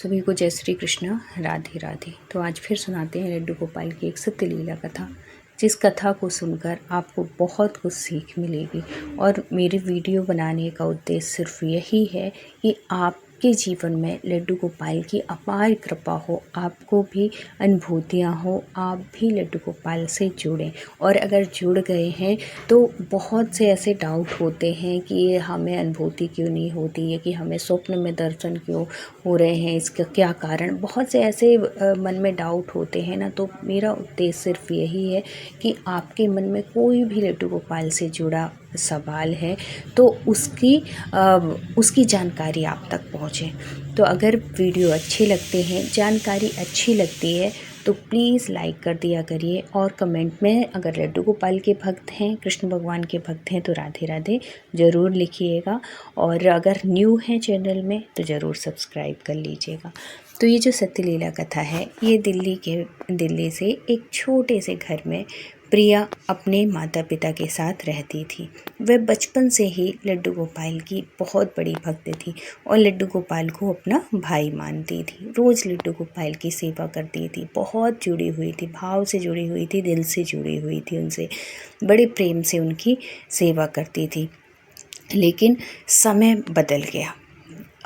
सभी को जय श्री कृष्ण, राधे राधे। तो आज फिर सुनाते हैं लड्डू गोपाल की एक सत्य लीला कथा, जिस कथा को सुनकर आपको बहुत कुछ सीख मिलेगी। और मेरे वीडियो बनाने का उद्देश्य सिर्फ यही है कि आपके जीवन में लड्डू गोपाल की अपार कृपा हो, आपको भी अनुभूतियाँ हो, आप भी लड्डू गोपाल से जुड़ें। और अगर जुड़ गए हैं तो बहुत से ऐसे डाउट होते हैं कि ये हमें अनुभूति क्यों नहीं होती है, कि हमें स्वप्न में दर्शन क्यों हो रहे हैं, इसका क्या कारण। बहुत से ऐसे मन में डाउट होते हैं ना। तो मेरा उद्देश्य सिर्फ यही है कि आपके मन में कोई भी लड्डू गोपाल से जुड़ा सवाल है तो उसकी जानकारी आप तक पहुँचे। तो अगर वीडियो अच्छे लगते हैं, जानकारी अच्छी लगती है तो प्लीज़ लाइक कर दिया करिए। और कमेंट में अगर लड्डू गोपाल के भक्त हैं, कृष्ण भगवान के भक्त हैं तो राधे राधे ज़रूर लिखिएगा। और अगर न्यू हैं चैनल में तो ज़रूर सब्सक्राइब कर लीजिएगा। तो ये जो सत्य लीला कथा है, ये दिल्ली से एक छोटे से घर में प्रिया अपने माता पिता के साथ रहती थी। वह बचपन से ही लड्डू गोपाल की बहुत बड़ी भक्त थी और लड्डू गोपाल को अपना भाई मानती थी। रोज़ लड्डू गोपाल की सेवा करती थी, बहुत जुड़ी हुई थी, भाव से जुड़ी हुई थी, दिल से जुड़ी हुई थी उनसे, बड़े प्रेम से उनकी सेवा करती थी। लेकिन समय बदल गया।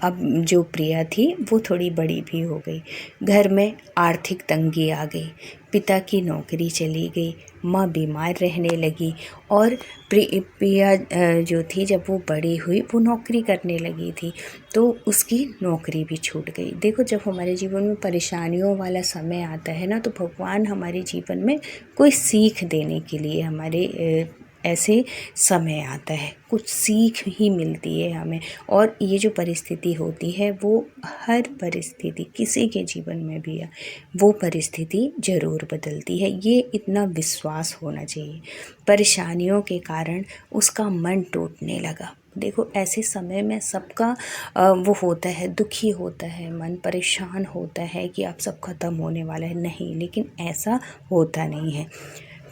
अब जो प्रिया थी वो थोड़ी बड़ी भी हो गई, घर में आर्थिक तंगी आ गई, पिता की नौकरी चली गई, माँ बीमार रहने लगी। और प्रिया जो थी, जब वो बड़ी हुई, वो नौकरी करने लगी थी तो उसकी नौकरी भी छूट गई। देखो, जब हमारे जीवन में परेशानियों वाला समय आता है ना, तो भगवान हमारे जीवन में कोई सीख देने के लिए हमारे ऐसे समय आता है, कुछ सीख ही मिलती है हमें। और ये जो परिस्थिति होती है वो हर परिस्थिति किसी के जीवन में भी है, वो परिस्थिति ज़रूर बदलती है, ये इतना विश्वास होना चाहिए। परेशानियों के कारण उसका मन टूटने लगा। देखो, ऐसे समय में सबका वो होता है, दुखी होता है, मन परेशान होता है कि अब सब खत्म होने वाला है। नहीं, लेकिन ऐसा होता नहीं है।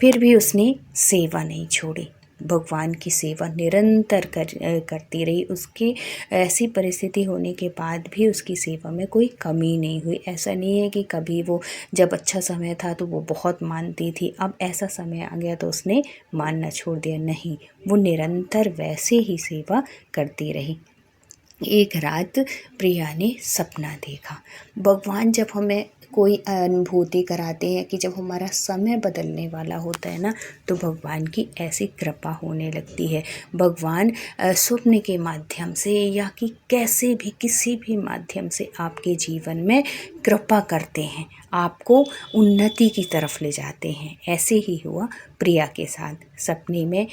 फिर भी उसने सेवा नहीं छोड़ी, भगवान की सेवा निरंतर करती रही। उसकी ऐसी परिस्थिति होने के बाद भी उसकी सेवा में कोई कमी नहीं हुई। ऐसा नहीं है कि कभी वो, जब अच्छा समय था तो वो बहुत मानती थी, अब ऐसा समय आ गया तो उसने मानना छोड़ दिया। नहीं, वो निरंतर वैसे ही सेवा करती रही। एक रात प्रिया ने सपना देखा। भगवान जब हमें कोई अनुभूति कराते हैं कि जब हमारा समय बदलने वाला होता है ना, तो भगवान की ऐसी कृपा होने लगती है। भगवान स्वप्न के माध्यम से या कि कैसे भी, किसी भी माध्यम से आपके जीवन में कृपा करते हैं, आपको उन्नति की तरफ ले जाते हैं। ऐसे ही हुआ प्रिया के साथ। सपने में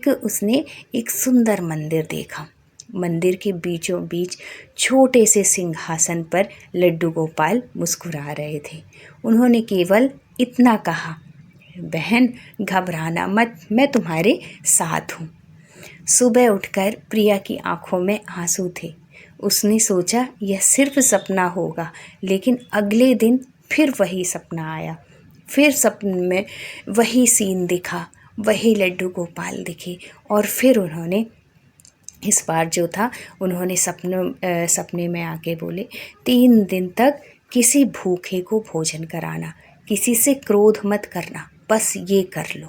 उसने एक सुंदर मंदिर देखा। मंदिर के बीचों बीच छोटे से सिंहासन पर लड्डू गोपाल मुस्कुरा रहे थे। उन्होंने केवल इतना कहा, बहन घबराना मत, मैं तुम्हारे साथ हूँ। सुबह उठकर प्रिया की आंखों में आंसू थे। उसने सोचा यह सिर्फ सपना होगा, लेकिन अगले दिन फिर वही सपना आया। फिर सपने में वही सीन दिखा, वही लड्डू गोपाल दिखे। और फिर उन्होंने, इस बार जो था, उन्होंने सपने में आके बोले, 3 दिन तक किसी भूखे को भोजन कराना, किसी से क्रोध मत करना, बस ये कर लो।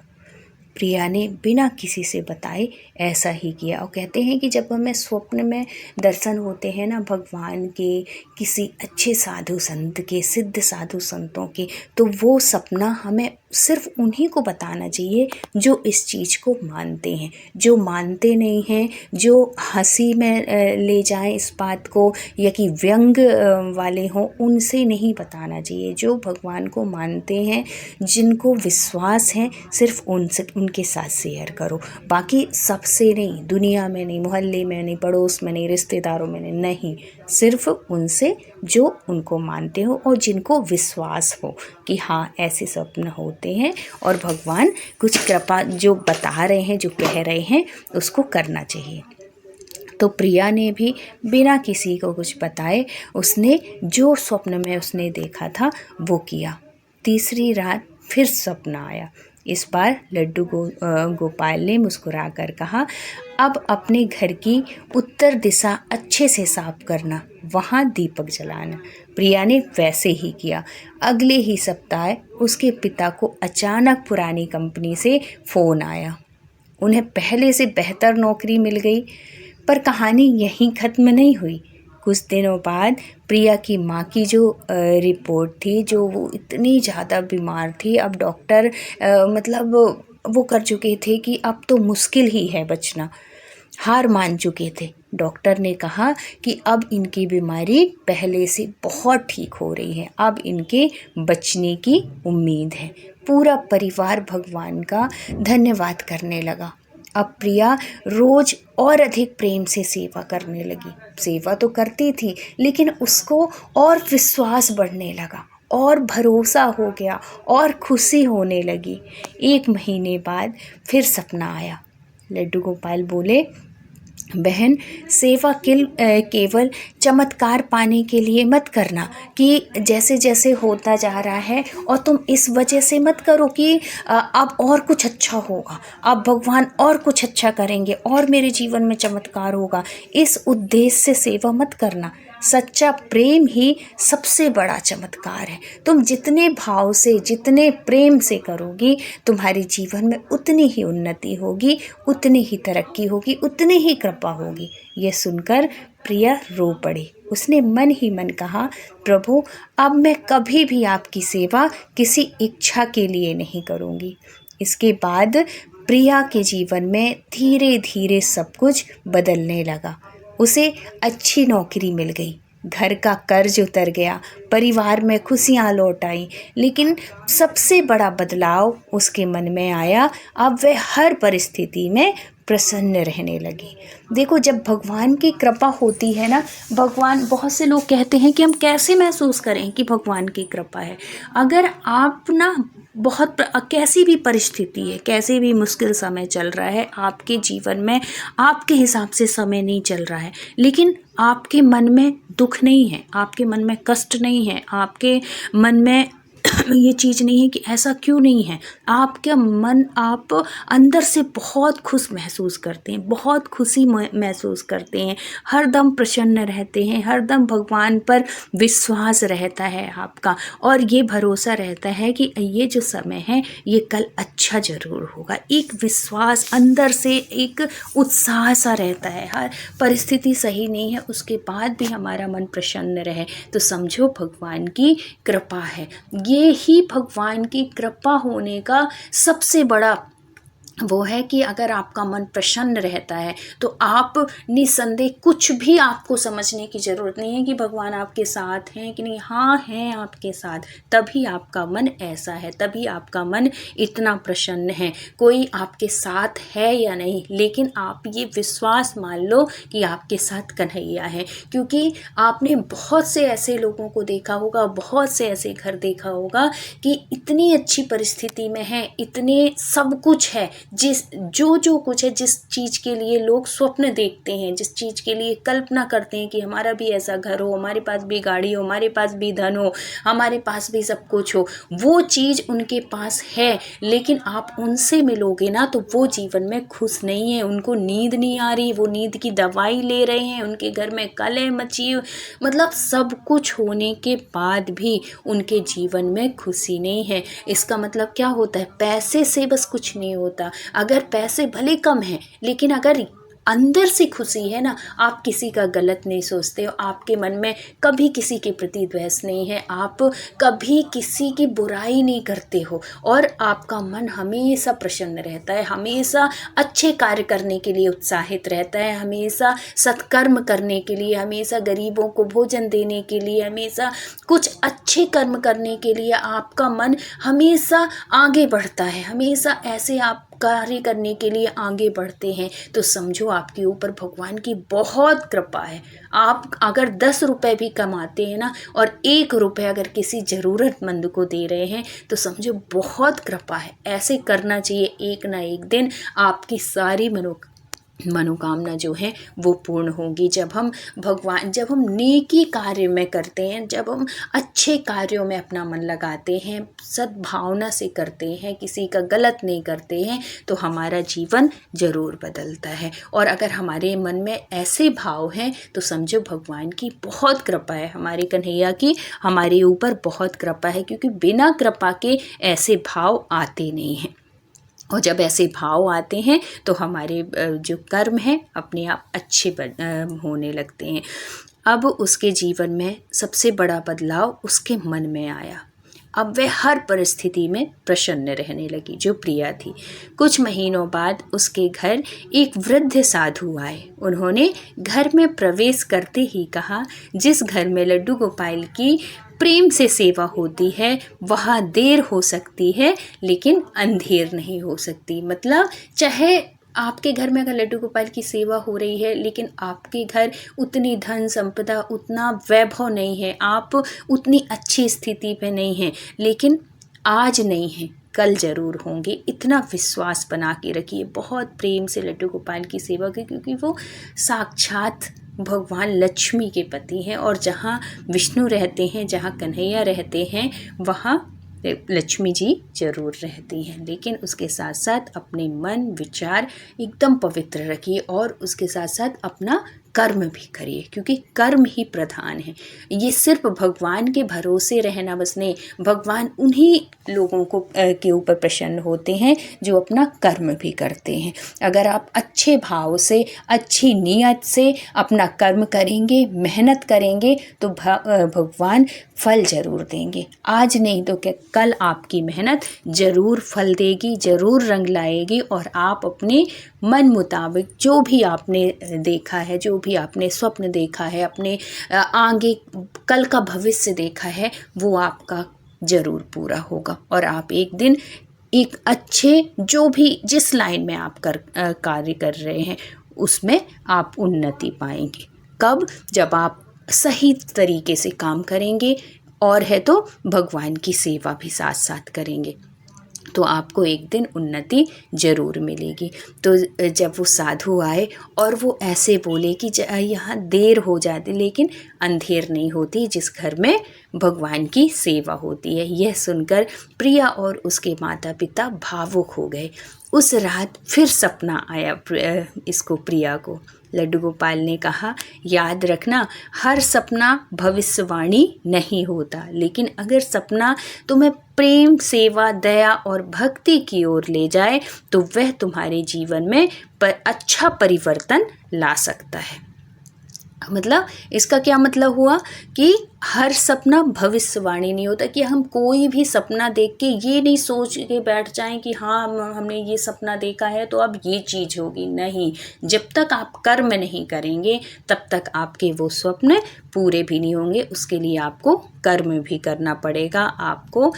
प्रिया ने बिना किसी से बताए ऐसा ही किया। और कहते हैं कि जब हमें स्वप्न में दर्शन होते हैं ना भगवान के, किसी अच्छे साधु संत के, सिद्ध साधु संतों के, तो वो सपना हमें सिर्फ उन्हीं को बताना चाहिए जो इस चीज़ को मानते हैं। जो मानते नहीं हैं, जो हंसी में ले जाएं इस बात को, या कि व्यंग वाले हों, उनसे नहीं बताना चाहिए। जो भगवान को मानते हैं, जिनको विश्वास है, सिर्फ उनके साथ शेयर करो। बाकी सबसे नहीं, दुनिया में नहीं, मोहल्ले में नहीं, पड़ोस में नहीं, रिश्तेदारों में नहीं, सिर्फ उनसे जो उनको मानते हो और जिनको विश्वास हो कि हाँ ऐसे स्वप्न होते हैं और भगवान कुछ कृपा जो बता रहे हैं, जो कह रहे हैं, उसको करना चाहिए। तो प्रिया ने भी बिना किसी को कुछ बताए, उसने जो स्वप्न में उसने देखा था वो किया। तीसरी रात फिर सपना आया। इस बार लड्डू गोपाल ने मुस्कुराकर कहा, अब अपने घर की उत्तर दिशा अच्छे से साफ करना, वहाँ दीपक जलाना। प्रिया ने वैसे ही किया। अगले ही सप्ताह उसके पिता को अचानक पुरानी कंपनी से फ़ोन आया। उन्हें पहले से बेहतर नौकरी मिल गई। पर कहानी यहीं ख़त्म नहीं हुई। कुछ दिनों बाद प्रिया की माँ की जो रिपोर्ट थी, जो वो इतनी ज़्यादा बीमार थी, अब डॉक्टर मतलब वो कर चुके थे कि अब तो मुश्किल ही है बचना, हार मान चुके थे। डॉक्टर ने कहा कि अब इनकी बीमारी पहले से बहुत ठीक हो रही है, अब इनके बचने की उम्मीद है। पूरा परिवार भगवान का धन्यवाद करने लगा। अब प्रिया रोज़ और अधिक प्रेम से सेवा करने लगी। सेवा तो करती थी, लेकिन उसको और विश्वास बढ़ने लगा, और भरोसा हो गया, और खुशी होने लगी। 1 महीने बाद फिर सपना आया। लड्डू गोपाल बोले, बहन, सेवा केवल चमत्कार पाने के लिए मत करना कि जैसे जैसे होता जा रहा है, और तुम इस वजह से मत करो कि अब और कुछ अच्छा होगा, अब भगवान और कुछ अच्छा करेंगे और मेरे जीवन में चमत्कार होगा। इस उद्देश्य से सेवा मत करना। सच्चा प्रेम ही सबसे बड़ा चमत्कार है। तुम जितने भाव से, जितने प्रेम से करोगी, तुम्हारे जीवन में उतनी ही उन्नति होगी, उतनी ही तरक्की होगी, उतनी ही कृपा होगी। ये सुनकर प्रिया रो पड़ी। उसने मन ही मन कहा, प्रभु, अब मैं कभी भी आपकी सेवा किसी इच्छा के लिए नहीं करूँगी। इसके बाद प्रिया के जीवन में धीरे धीरे सब कुछ बदलने लगा। उसे अच्छी नौकरी मिल गई, घर का कर्ज उतर गया, परिवार में खुशियाँ लौट आईं। लेकिन सबसे बड़ा बदलाव उसके मन में आया, अब वह हर परिस्थिति में प्रसन्न रहने लगी। देखो, जब भगवान की कृपा होती है ना, भगवान, बहुत से लोग कहते हैं कि हम कैसे महसूस करें कि भगवान की कृपा है। अगर आप ना बहुत कैसी भी परिस्थिति है, कैसे भी मुश्किल समय चल रहा है आपके जीवन में, आपके हिसाब से समय नहीं चल रहा है, लेकिन आपके मन में दुख नहीं है, आपके मन में कष्ट नहीं है, आपके मन में ये चीज़ नहीं है कि ऐसा क्यों नहीं है, आपका मन, आप अंदर से बहुत खुश महसूस करते हैं, बहुत खुशी महसूस करते हैं, हरदम प्रसन्न रहते हैं, हरदम भगवान पर विश्वास रहता है आपका, और ये भरोसा रहता है कि ये जो समय है ये कल अच्छा ज़रूर होगा। एक विश्वास अंदर से, एक उत्साह सा रहता है। हर परिस्थिति सही नहीं है, उसके बाद भी हमारा मन प्रसन्न रहे, तो समझो भगवान की कृपा है। ये ही भगवान की कृपा होने का सबसे बड़ा वो है कि अगर आपका मन प्रसन्न रहता है तो आप निसंदेह, कुछ भी आपको समझने की ज़रूरत नहीं है कि भगवान आपके साथ हैं कि नहीं, हाँ हैं आपके साथ, तभी आपका मन ऐसा है, तभी आपका मन इतना प्रसन्न है। कोई आपके साथ है या नहीं, लेकिन आप ये विश्वास मान लो कि आपके साथ कन्हैया है। क्योंकि आपने बहुत से ऐसे लोगों को देखा होगा, बहुत से ऐसे घर देखा होगा कि इतनी अच्छी परिस्थिति में है, इतने सब कुछ है, जो कुछ है, जिस चीज़ के लिए लोग स्वप्न देखते हैं, जिस चीज़ के लिए कल्पना करते हैं कि हमारा भी ऐसा घर हो, हमारे पास भी गाड़ी हो, हमारे पास भी धन हो, हमारे पास भी सब कुछ हो, वो चीज़ उनके पास है। लेकिन आप उनसे मिलोगे ना तो वो जीवन में खुश नहीं है, उनको नींद नहीं आ रही, वो नींद की दवाई ले रहे हैं, उनके घर में कलह मची, मतलब सब कुछ होने के बाद भी उनके जीवन में खुशी नहीं है। इसका मतलब क्या होता है? पैसे से बस कुछ नहीं होता। अगर पैसे भले कम हैं, लेकिन अगर अंदर से खुशी है ना, आप किसी का गलत नहीं सोचते हो, आपके मन में कभी किसी के प्रति द्वेष नहीं है, आप कभी किसी की बुराई नहीं करते हो, और आपका मन हमेशा प्रसन्न रहता है, हमेशा अच्छे कार्य करने के लिए उत्साहित रहता है, हमेशा सत्कर्म करने के लिए, हमेशा गरीबों को भोजन देने के लिए, हमेशा कुछ अच्छे कर्म करने के लिए आपका मन हमेशा आगे बढ़ता है, हमेशा ऐसे आप कार्य करने के लिए आगे बढ़ते हैं। तो समझो आपके ऊपर भगवान की बहुत कृपा है। आप अगर 10 रुपए भी कमाते हैं ना, और 1 रुपये अगर किसी ज़रूरतमंद को दे रहे हैं, तो समझो बहुत कृपा है। ऐसे करना चाहिए, एक ना एक दिन आपकी सारी मनोकामना जो है वो पूर्ण होगी। जब हम नेकी कार्य में करते हैं, जब हम अच्छे कार्यों में अपना मन लगाते हैं, सद्भावना से करते हैं, किसी का गलत नहीं करते हैं, तो हमारा जीवन ज़रूर बदलता है। और अगर हमारे मन में ऐसे भाव हैं तो समझो भगवान की बहुत कृपा है, हमारे कन्हैया की हमारे ऊपर बहुत कृपा है, क्योंकि बिना कृपा के ऐसे भाव आते नहीं हैं। और जब ऐसे भाव आते हैं तो हमारे जो कर्म हैं अपने आप अच्छे होने लगते हैं। अब उसके जीवन में सबसे बड़ा बदलाव उसके मन में आया। अब वह हर परिस्थिति में प्रसन्न रहने लगी, जो प्रिया थी। कुछ महीनों बाद उसके घर एक वृद्ध साधु आए। उन्होंने घर में प्रवेश करते ही कहा, जिस घर में लड्डू गोपाल की प्रेम से सेवा होती है वहाँ देर हो सकती है लेकिन अंधेर नहीं हो सकती। मतलब चाहे आपके घर में अगर लड्डू गोपाल की सेवा हो रही है लेकिन आपके घर उतनी धन संपदा, उतना वैभव नहीं है, आप उतनी अच्छी स्थिति पे नहीं हैं, लेकिन आज नहीं है कल ज़रूर होंगे, इतना विश्वास बना के रखिए। बहुत प्रेम से लड्डू गोपाल की सेवा की, क्योंकि वो साक्षात भगवान लक्ष्मी के पति हैं। और जहाँ विष्णु रहते हैं, जहाँ कन्हैया रहते हैं, वहाँ लक्ष्मी जी जरूर रहती हैं। लेकिन उसके साथ साथ अपने मन विचार एकदम पवित्र रखिए और उसके साथ साथ अपना कर्म भी करिए, क्योंकि कर्म ही प्रधान है। ये सिर्फ भगवान के भरोसे रहना बस नहीं, भगवान उन्हीं लोगों को के ऊपर प्रसन्न होते हैं जो अपना कर्म भी करते हैं। अगर आप अच्छे भाव से, अच्छी नीयत से अपना कर्म करेंगे, मेहनत करेंगे, तो भगवान फल ज़रूर देंगे। आज नहीं तो क्या कल आपकी मेहनत ज़रूर फल देगी, ज़रूर रंग लाएगी, और आप अपने मन मुताबिक जो भी आपने देखा है, जो भी आपने स्वप्न देखा है, अपने आगे कल का भविष्य देखा है, वो आपका ज़रूर पूरा होगा। और आप एक दिन एक अच्छे, जो भी जिस लाइन में आप कार्य कर रहे हैं उसमें आप उन्नति पाएंगे। कब? जब आप सही तरीके से काम करेंगे और है तो भगवान की सेवा भी साथ साथ करेंगे, तो आपको एक दिन उन्नति ज़रूर मिलेगी। तो जब वो साधु आए और वो ऐसे बोले कि यहाँ देर हो जाती लेकिन अंधेर नहीं होती जिस घर में भगवान की सेवा होती है, यह सुनकर प्रिया और उसके माता पिता भावुक हो गए। उस रात फिर सपना आया इसको, प्रिया को। लड्डू गोपाल ने कहा, याद रखना, हर सपना भविष्यवाणी नहीं होता, लेकिन अगर सपना तुम्हें प्रेम, सेवा, दया और भक्ति की ओर ले जाए तो वह तुम्हारे जीवन में अच्छा परिवर्तन ला सकता है। मतलब इसका क्या मतलब हुआ कि हर सपना भविष्यवाणी नहीं होता, कि हम कोई भी सपना देख के ये नहीं सोच के बैठ जाएं कि हाँ हमने ये सपना देखा है तो अब ये चीज़ होगी। नहीं, जब तक आप कर्म नहीं करेंगे तब तक आपके वो स्वप्न पूरे भी नहीं होंगे। उसके लिए आपको कर्म भी करना पड़ेगा, आपको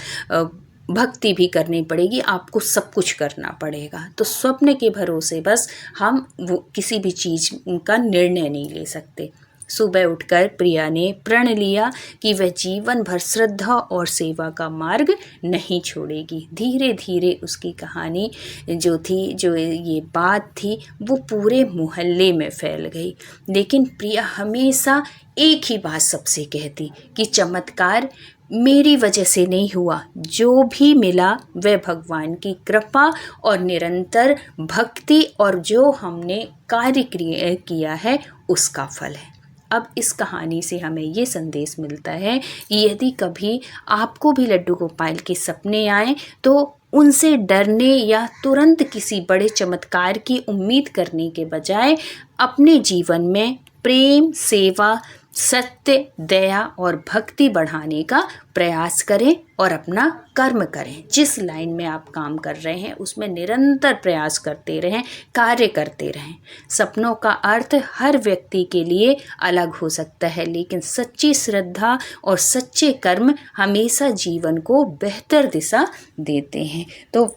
भक्ति भी करनी पड़ेगी, आपको सब कुछ करना पड़ेगा। तो स्वप्न के भरोसे बस हम वो किसी भी चीज़ का निर्णय नहीं ले सकते। सुबह उठकर प्रिया ने प्रण लिया कि वह जीवन भर श्रद्धा और सेवा का मार्ग नहीं छोड़ेगी। धीरे धीरे उसकी कहानी जो ये बात थी वो पूरे मोहल्ले में फैल गई। लेकिन प्रिया हमेशा एक ही बात सबसे कहती कि चमत्कार मेरी वजह से नहीं हुआ, जो भी मिला वह भगवान की कृपा और निरंतर भक्ति और जो हमने कार्य किया है उसका फल है। अब इस कहानी से हमें ये संदेश मिलता है कि यदि कभी आपको भी लड्डू गोपाल के सपने आए तो उनसे डरने या तुरंत किसी बड़े चमत्कार की उम्मीद करने के बजाय अपने जीवन में प्रेम, सेवा, सत्य, दया और भक्ति बढ़ाने का प्रयास करें और अपना कर्म करें। जिस लाइन में आप काम कर रहे हैं उसमें निरंतर प्रयास करते रहें, कार्य करते रहें। सपनों का अर्थ हर व्यक्ति के लिए अलग हो सकता है, लेकिन सच्ची श्रद्धा और सच्चे कर्म हमेशा जीवन को बेहतर दिशा देते हैं। तो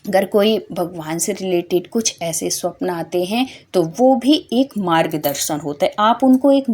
अगर कोई भगवान से रिलेटेड कुछ ऐसे स्वप्न आते हैं तो वो भी एक मार्गदर्शन होता है। आप उनको एक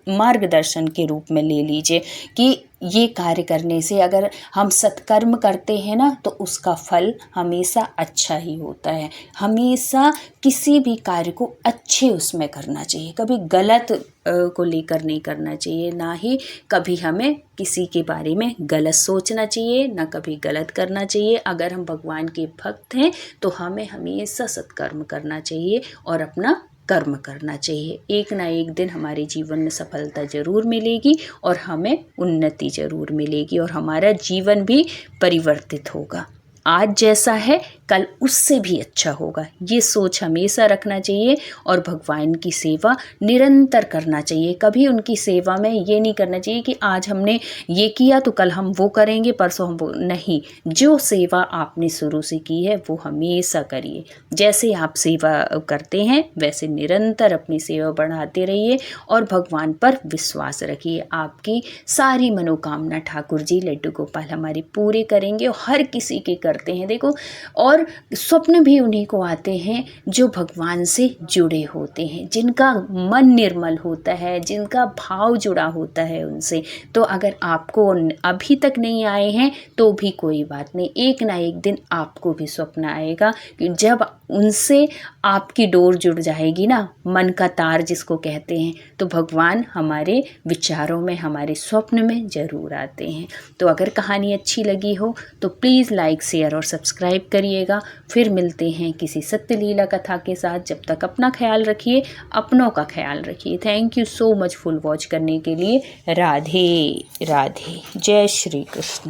मार्गदर्शन के रूप में ले लीजिए कि ये कार्य करने से, अगर हम सत्कर्म करते हैं ना तो उसका फल हमेशा अच्छा ही होता है। हमेशा किसी भी कार्य को अच्छे उसमें करना चाहिए, कभी गलत को लेकर नहीं करना चाहिए, ना ही कभी हमें किसी के बारे में गलत सोचना चाहिए, ना कभी गलत करना चाहिए। अगर हम भगवान के भक्त हैं तो हमें हमेशा सत्कर्म करना चाहिए और अपना कर्म करना चाहिए। एक ना एक दिन हमारे जीवन में सफलता ज़रूर मिलेगी और हमें उन्नति ज़रूर मिलेगी और हमारा जीवन भी परिवर्तित होगा। आज जैसा है कल उससे भी अच्छा होगा, ये सोच हमेशा रखना चाहिए और भगवान की सेवा निरंतर करना चाहिए। कभी उनकी सेवा में ये नहीं करना चाहिए कि आज हमने ये किया तो कल हम वो करेंगे, परसों हम वो नहीं। जो सेवा आपने शुरू से की है वो हमेशा करिए। जैसे आप सेवा करते हैं वैसे निरंतर अपनी सेवा बढ़ाते रहिए और भगवान पर विश्वास रखिए। आपकी सारी मनोकामना ठाकुर जी लड्डू गोपाल हमारी पूरे करेंगे और हर किसी के करते हैं देखो। और स्वप्न भी उन्हीं को आते हैं जो भगवान से जुड़े होते हैं, जिनका मन निर्मल होता है, जिनका भाव जुड़ा होता है उनसे। तो अगर आपको अभी तक नहीं आए हैं तो भी कोई बात नहीं, एक ना एक दिन आपको भी स्वप्न आएगा कि जब उनसे आपकी डोर जुड़ जाएगी ना, मन का तार जिसको कहते हैं, तो भगवान हमारे विचारों में, हमारे स्वप्न में ज़रूर आते हैं। तो अगर कहानी अच्छी लगी हो तो प्लीज़ लाइक, शेयर और सब्सक्राइब करिएगा। फिर मिलते हैं किसी सत्य लीला कथा के साथ। जब तक अपना ख्याल रखिए, अपनों का ख्याल रखिए। Thank you so much full watch करने के लिए। राधे राधे, जय श्री कृष्ण।